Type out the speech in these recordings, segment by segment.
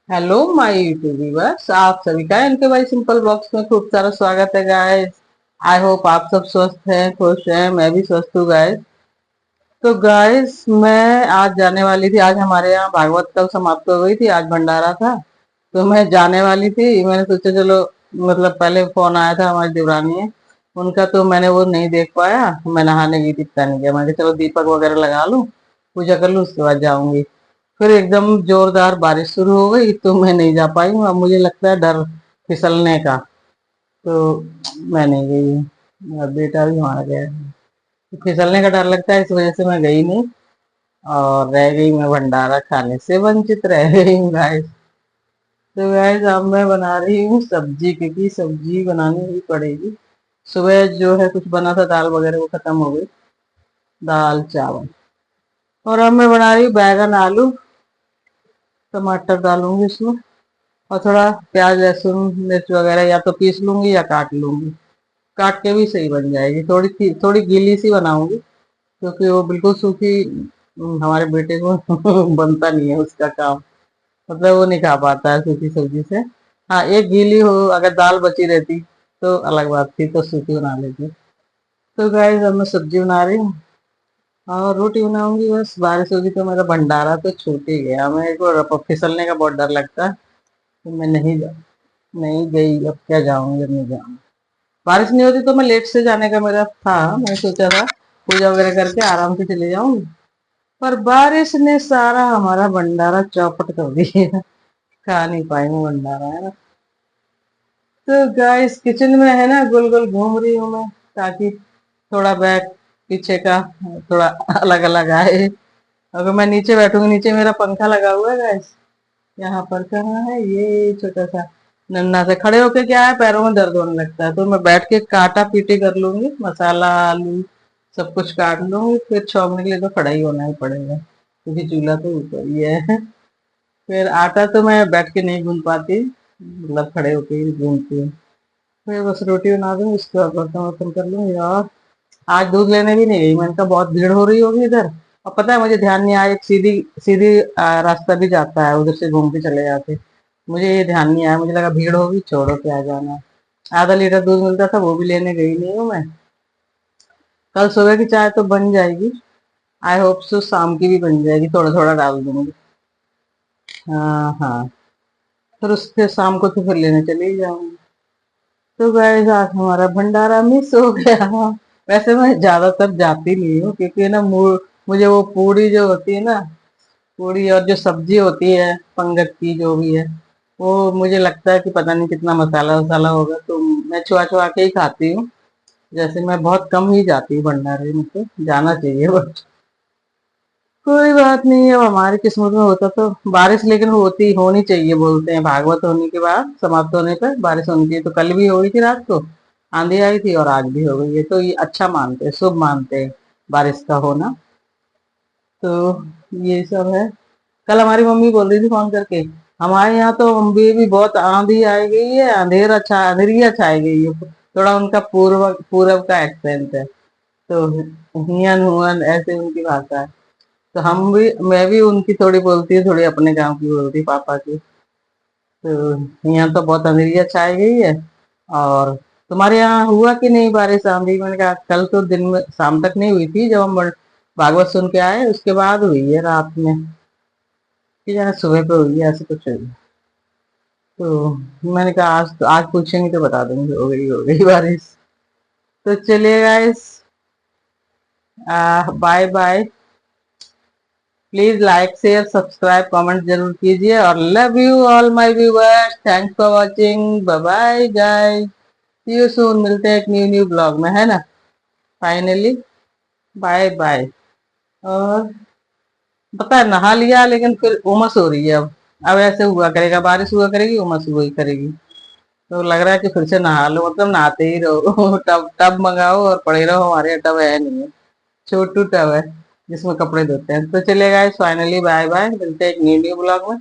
Hello my YouTube viewers, आप सभी का इनके भाई सिंपल बॉक्स में खूब सारा स्वागत है गाइस। आई होप आप सब स्वस्थ हैं, खुश हैं। मैं भी स्वस्थ हूँ गाइस। तो गाइस, मैं आज जाने वाली थी। आज हमारे यहाँ भागवत कल समाप्त हो गई थी, आज भंडारा था। तो मैं जाने वाली थी। मैंने सोचा चलो, मतलब पहले फोन आया था हमारी देवरानी है उनका, तो मैंने वो नहीं देख पाया। मैं नहाने गई थी, पता नहीं गया। मैंने कहा चलो दीपक वगैरह लगा लूं, पूजा कर लूं, उसके बाद जाऊंगी। फिर एकदम जोरदार बारिश शुरू हो गई, तो मैं नहीं जा पाई हूँ। अब मुझे लगता है डर फिसलने का, तो मैं नहीं गई। मेरा बेटा भी वहां गया है, तो फिसलने का डर लगता है, इस वजह से मैं गई नहीं। और रह गई, मैं भंडारा खाने से वंचित रह गई हूँ गाइस। तो गाइस, अब मैं बना रही हूँ सब्जी, क्योंकि सब्जी बनानी ही पड़ेगी। सुबह जो है कुछ बना था, दाल वगैरह, वो खत्म हो गई। दाल चावल। और अब मैं बना रही हूँ बैगन आलू, टमाटर डालूंगी इसमें। और थोड़ा प्याज लहसुन मिर्च वगैरह या तो पीस लूंगी या काट लूंगी। काट के भी सही बन जाएगी। थोड़ी गीली सी बनाऊंगी, क्योंकि वो बिल्कुल सूखी हमारे बेटे को बनता नहीं है उसका काम। मतलब वो नहीं खा पाता है सूखी सब्जी से। हाँ, एक गीली हो, अगर दाल बची रहती तो अलग बात थी, तो सूखी बना लेती। तो गाइस, अब मैं सब्जी बना रही हूँ और रोटी बनाऊंगी। बस बारिश होगी तो मेरा भंडारा तो छूट ही गया। मेरे को फिसलने का बहुत डर लगता है, तो मैं नहीं गई। अब क्या जाऊंगी, अब नहीं जाऊंगी। बारिश नहीं होती तो मैं लेट से जाने का मेरा था। मैं सोचा था पूजा वगैरह करके आराम से चले जाऊंगी, पर बारिश ने सारा हमारा भंडारा चौपट कर दिया। खा नहीं पाई मैं भंडारा, है ना। तो गाइस, किचन में है ना, गोल गोल घूम रही हूँ मैं, ताकि थोड़ा बैक पीछे का थोड़ा अलग अलग आए। अगर मैं नीचे बैठूंगी, नीचे मेरा पंखा लगा हुआ है गाइस। यहाँ पर कहाँ है ये छोटा सा नन्ना से, खड़े होके क्या है, पैरों में दर्द होने लगता है। तो मैं बैठ के काटा पीटी कर लूंगी, मसाला आलू सब कुछ काट लूंगी। फिर छौंकने के लिए तो खड़ा ही होना ही पड़ेगा, क्योंकि चूल्हा तो ऊपर ही है। फिर आटा तो मैं बैठ के नहीं गूंद पाती, मतलब खड़े होके ही गूंदती हूँ। फिर बस रोटी बना दूंगी, उसके बाद बर्तन वर्तन कर लूंगी। और आज दूध लेने भी नहीं गई। मैंने कहा बहुत भीड़ हो रही होगी इधर। और पता है, मुझे ध्यान नहीं आया, एक सीधी सीधी रास्ता भी जाता है, उधर से घूम के चले जाते। मुझे ये ध्यान नहीं आया, मुझे लगा भीड़ होगी, छोड़ो क्या जाना। आधा लीटर दूध मिलता था, वो भी लेने गई नहीं हूँ मैं। कल सुबह की चाय तो बन जाएगी। आई होप सो शाम की भी बन जाएगी, थोड़ा थोड़ा डाल दूंगी। हाँ हाँ। फिर उसके शाम को तो फिर लेने चले ही जाऊंगी। तो गाइस, आज हमारा भंडारा मिस हो गया। वैसे मैं ज्यादातर जाती नहीं हूँ, क्योंकि ना मुझे वो पूरी जो होती है ना, पूरी और जो सब्जी होती है पंगत की जो भी है, वो मुझे लगता है कि पता नहीं कितना मसाला वसाला होगा, तो मैं छुआ छुआ के ही खाती हूँ। जैसे मैं बहुत कम ही जाती हूँ भंडारे में, तो जाना चाहिए बट कोई बात नहीं। अब हमारी किस्मत में होता तो बारिश, लेकिन होती होनी चाहिए, बोलते हैं भागवत होने के बाद समाप्त होने पर बारिश होनी चाहिए। तो कल भी हो गई थी रात को, आंधी आई थी, और आज भी हो गई है। तो ये अच्छा मानते हैं, शुभ मानते हैं बारिश का होना। तो ये सब है। कल हमारी मम्मी बोल रही थी फोन करके, हमारे यहाँ तो भी बहुत आंधी आई गई है, अंधेरिया छाई गई है। थोड़ा उनका पूर्व का एक्सेंट है, तो हियन हुअन ऐसे उनकी भाषा है। तो मैं भी उनकी थोड़ी बोलती हूँ, थोड़ी अपने गांव की बोलती पापा की। तो यहाँ तो बहुत अंधेरिया छाई गई है। और तुम्हारे यहाँ हुआ कि नहीं बारिश आंधी? मैंने कहा कल तो दिन में शाम तक नहीं हुई थी, जब हम भागवत सुन के आए, उसके बाद हुई है रात में। कि जाने सुबह पे हुई है, ऐसे कुछ हुई है। तो मैंने कहा आज पूछेंगे तो बता दूंगी, हो गई बारिश। तो चलिए guys, bye bye. Please like share subscribe comment जरूर कीजिए, और love you all my viewers, thanks for watching, bye bye guys. See you soon, मिलते हैं एक न्यू ब्लॉग में, है ना। Finally bye bye. और पता है, नहा लिया लेकिन फिर उमस हो रही है। अब ऐसे हुआ करेगा, बारिश हुआ करेगी, उमस हुआ ही करेगी। तो लग रहा है कि फिर से नहा लो, मतलब नहाते ही रहो। टब टब मंगाओ और पड़े रहो। हमारे यहाँ टब है नहीं है, छोटू टब है जिसमें कपड़े धोते हैं। तो चलिए गाइस, फाइनली बाय बाय, मिलते हैं एक न्यू ब्लॉग में।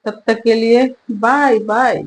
तब तक के लिए बाय बाय।